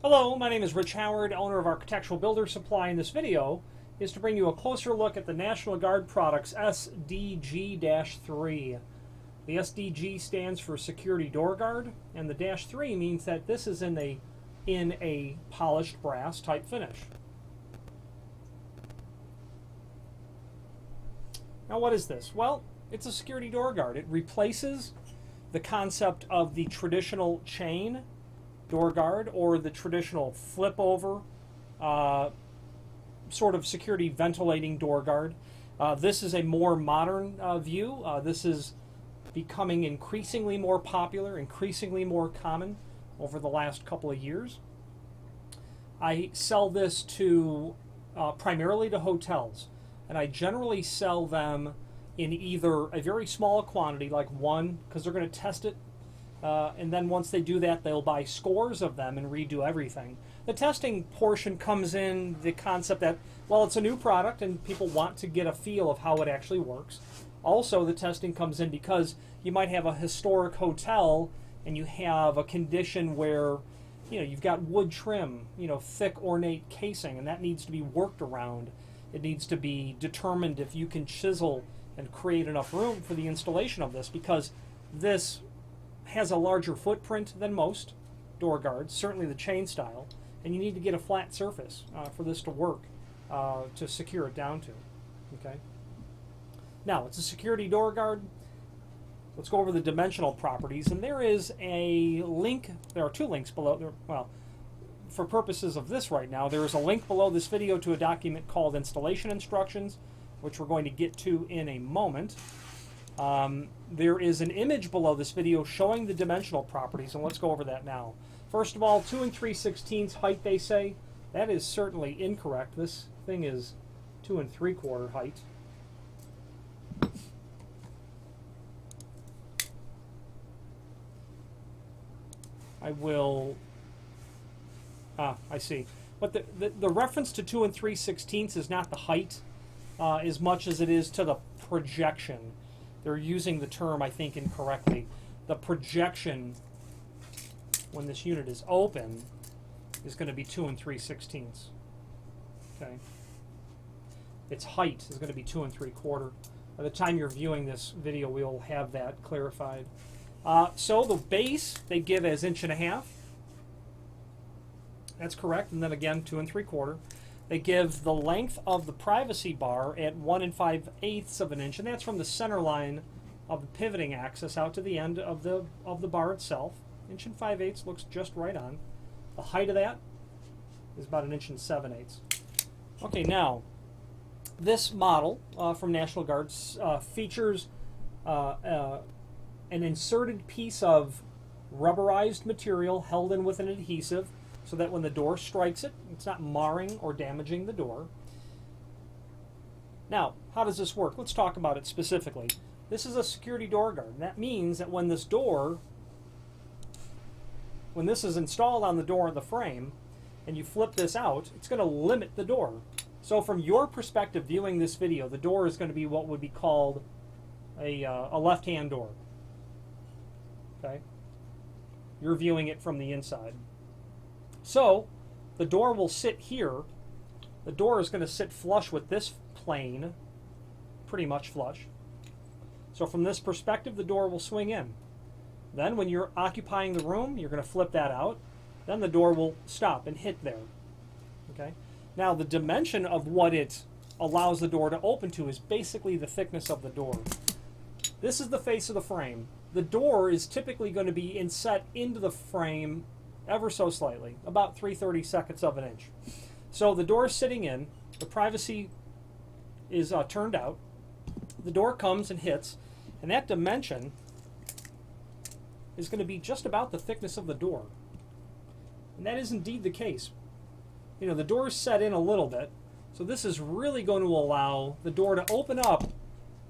Hello, my name is Rich Howard, owner of Architectural Builder Supply, and this video is to bring you a closer look at the National Guard products SDG-3. The SDG stands for Security Door Guard, and the -3 means that this is in a polished brass type finish. Now what is this? Well, it's a security door guard. It replaces the concept of the traditional chain door guard or the traditional flip over sort of security ventilating door guard. This is a more modern view. This is becoming increasingly more popular, increasingly more common over the last couple of years. I sell this to primarily to hotels, and I generally sell them in either a very small quantity, like one, because they're going to test it, and then once they do that, they'll buy scores of them and redo everything. The testing portion comes in the concept that, well, it's a new product and people want to get a feel of how it actually works. Also, the testing comes in because you might have a historic hotel and you have a condition where you've got wood trim, thick ornate casing, and that needs to be worked around. It needs to be determined if you can chisel and create enough room for the installation of this, because this has a larger footprint than most door guards, certainly the chain style, and you need to get a flat surface for this to work, to secure it down to. Okay. Now, it's a security door guard. Let's go over the dimensional properties, and there is a link. There are two links below there. Well, for purposes of this right now, there is a link below this video to a document called Installation Instructions, which we're going to get to in a moment. There is an image below this video showing the dimensional properties, and let's go over that now. First of all, 2 3/16 height, they say. That is certainly incorrect. This thing is 2 3/4 height. I see. But the reference to 2 3/16 is not the height as much as it is to the projection. They're using the term, I think, incorrectly. The projection, when this unit is open, is going to be 2 3/16. Okay. Its height is going to be 2 3/4. By the time you're viewing this video, we'll have that clarified. So the base they give as 1.5 inches. That's correct. And then again, 2 3/4. They give the length of the privacy bar at 1 5/8 of an inch, and that's from the center line of the pivoting axis out to the end of the bar itself. 1 5/8 looks just right on. The height of that is about 1 7/8. Okay, now this model from National Guard features an inserted piece of rubberized material held in with an adhesive, so that when the door strikes it, it's not marring or damaging the door. Now, how does this work? Let's talk about it specifically. This is a security door guard, and that means that when this is installed on the door of the frame, and you flip this out, it's going to limit the door. So from your perspective viewing this video, the door is going to be what would be called a left-hand door. Okay? You're viewing it from the inside. So the door will sit here. The door is going to sit flush with this plane, pretty much flush. So from this perspective, the door will swing in. Then when you're occupying the room, you're going to flip that out. Then the door will stop and hit there. Okay. Now the dimension of what it allows the door to open to is basically the thickness of the door. This is the face of the frame. The door is typically going to be inset into the frame ever so slightly, about 3/32 of an inch. So the door is sitting in, the privacy is turned out, the door comes and hits, and that dimension is going to be just about the thickness of the door. And that is indeed the case. The door is set in a little bit, so this is really going to allow the door to open up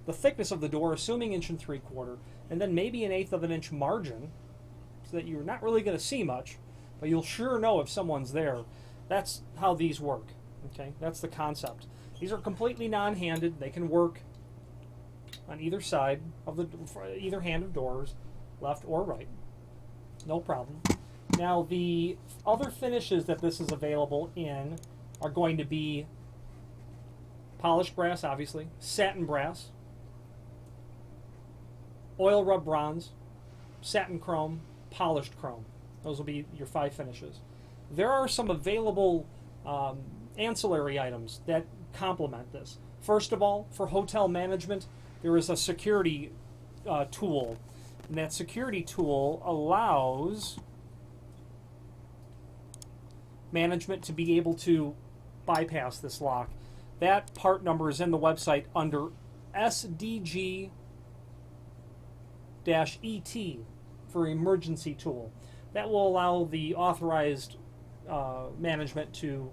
the thickness of the door, assuming 1 3/4, and then maybe 1/8 of an inch margin, so that you're not really going to see much, but you'll sure know if someone's there. That's how these work. Okay, that's the concept. These are completely non-handed. They can work on either side of either hand of doors, left or right. No problem. Now the other finishes that this is available in are going to be polished brass, obviously, satin brass, oil rub bronze, satin chrome, polished chrome. Those will be your 5 finishes. There are some available ancillary items that complement this. First of all, for hotel management, there is a security tool. And that security tool allows management to be able to bypass this lock. That part number is in the website under SDG-ET for emergency tool. That will allow the authorized management to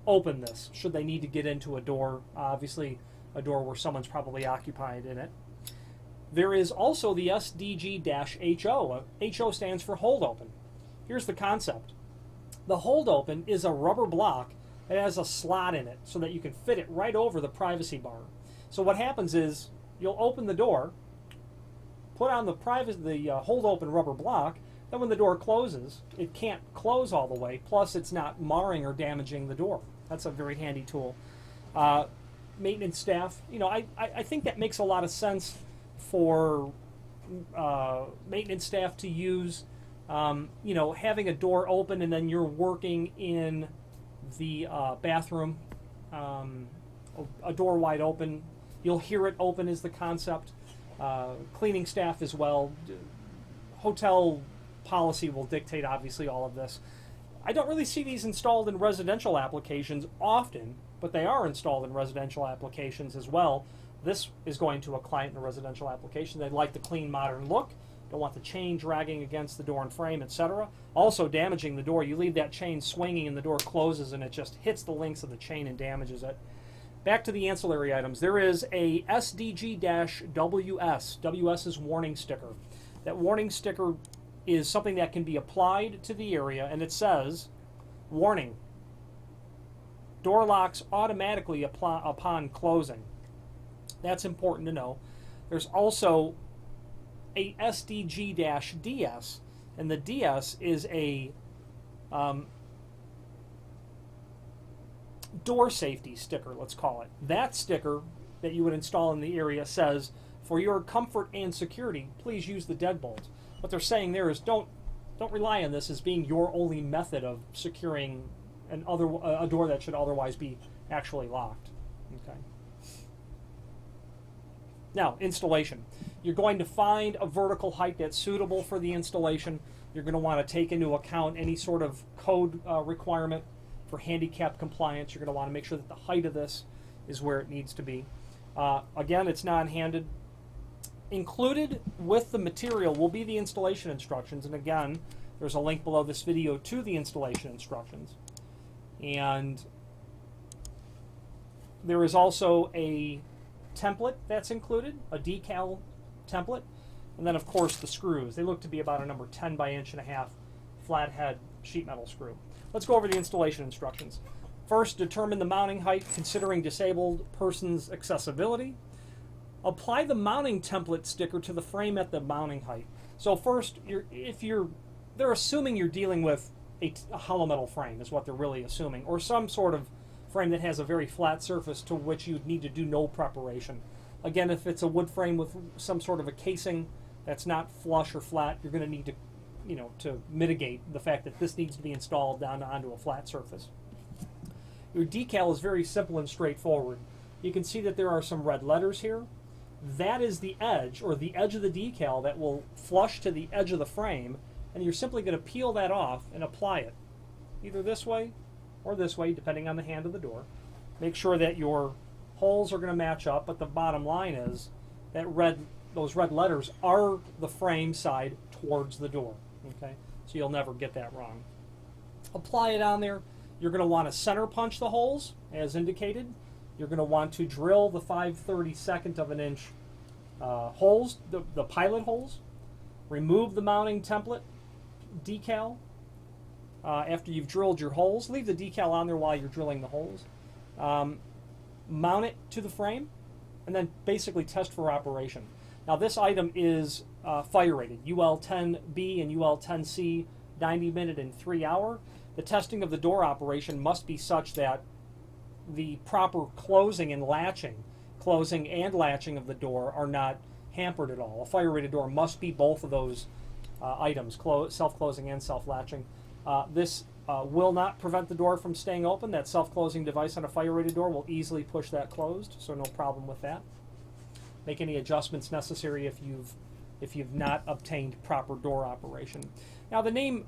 open this should they need to get into a door, obviously a door where someone's probably occupied in it. There is also the SDG-HO. HO stands for hold open. Here's the concept. The hold open is a rubber block that has a slot in it so that you can fit it right over the privacy bar. So what happens is you'll open the door, put on the hold open rubber block, then when the door closes, it can't close all the way, plus it's not marring or damaging the door. That's a very handy tool. Maintenance staff, I think that makes a lot of sense for maintenance staff to use. Having a door open and then you're working in the bathroom, a door wide open, you'll hear it open is the concept. Cleaning staff as well. Hotel policy will dictate obviously all of this. I don't really see these installed in residential applications often, but they are installed in residential applications as well. This is going to a client in a residential application. They'd like the clean, modern look. Don't want the chain dragging against the door and frame, etc. Also damaging the door. You leave that chain swinging and the door closes and it just hits the links of the chain and damages it. Back to the ancillary items. There is a SDG-WS. WS is warning sticker. That warning sticker is something that can be applied to the area, and it says, warning, door locks automatically upon closing. That's important to know. There's also a SDG-DS, and the DS is a door safety sticker, let's call it. That sticker that you would install in the area says, for your comfort and security, please use the deadbolt. What they're saying there is don't rely on this as being your only method of securing a door that should otherwise be actually locked. Okay. Now, installation. You're going to find a vertical height that's suitable for the installation. You're going to want to take into account any sort of code requirement for handicap compliance. You're going to want to make sure that the height of this is where it needs to be. Again, it's non-handed. Included with the material will be the installation instructions, and again, there's a link below this video to the installation instructions. And there is also a template that's included, a decal template, and then of course the screws. They look to be about a number 10 by 1.5 inch flathead sheet metal screw. Let's go over the installation instructions. First, determine the mounting height considering disabled person's accessibility. Apply the mounting template sticker to the frame at the mounting height. So first, they're assuming you're dealing with a hollow metal frame is what they're really assuming, or some sort of frame that has a very flat surface to which you'd need to do no preparation. Again, if it's a wood frame with some sort of a casing that's not flush or flat, you're going to need to mitigate the fact that this needs to be installed down onto a flat surface. Your decal is very simple and straightforward. You can see that there are some red letters here. That is the edge, or the edge of the decal that will flush to the edge of the frame, and you're simply going to peel that off and apply it, either this way or this way, depending on the hand of the door. Make sure that your holes are going to match up, but the bottom line is that those red letters are the frame side towards the door. Okay, so you'll never get that wrong. Apply it on there. You're going to want to center punch the holes, as indicated. You're going to want to drill the 5/32 of an inch holes, the pilot holes. Remove the mounting template decal after you've drilled your holes. Leave the decal on there while you're drilling the holes. Mount it to the frame, and then basically test for operation. Now this item is fire rated. UL10B and UL10C 90-minute, and 3-hour. The testing of the door operation must be such that the proper closing and latching of the door are not hampered at all. A fire-rated door must be both of those items, self-closing and self-latching. This will not prevent the door from staying open. That self-closing device on a fire-rated door will easily push that closed, so no problem with that. Make any adjustments necessary if you've not obtained proper door operation. Now, the name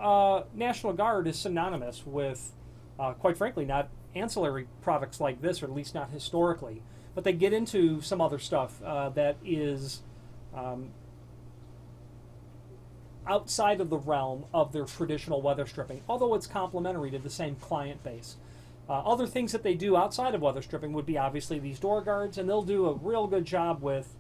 National Guard is synonymous with, quite frankly, not ancillary products like this, or at least not historically. But they get into some other stuff that is outside of the realm of their traditional weather stripping, although it's complementary to the same client base. Other things that they do outside of weather stripping would be obviously these door guards, and they'll do a real good job with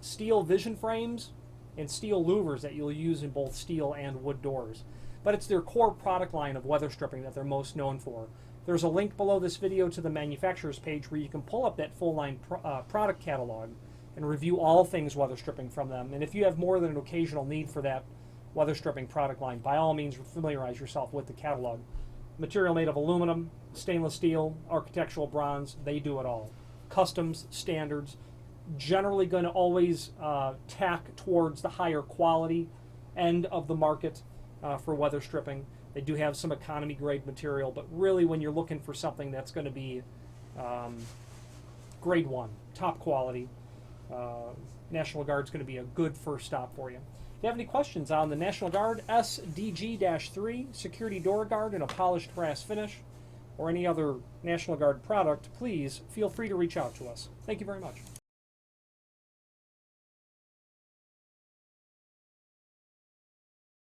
steel vision frames and steel louvers that you'll use in both steel and wood doors. But it's their core product line of weather stripping that they're most known for. There's a link below this video to the manufacturer's page where you can pull up that full line product catalog and review all things weather stripping from them. And if you have more than an occasional need for that weather stripping product line, by all means familiarize yourself with the catalog. Material made of aluminum, stainless steel, architectural bronze, they do it all. Customs, standards, generally going to always tack towards the higher quality end of the market for weather stripping. They do have some economy grade material, but really when you're looking for something that's going to be grade 1, top quality, National Guard's going to be a good first stop for you. If you have any questions on the National Guard SDG-3 security door guard in a polished brass finish, or any other National Guard product, please feel free to reach out to us. Thank you very much.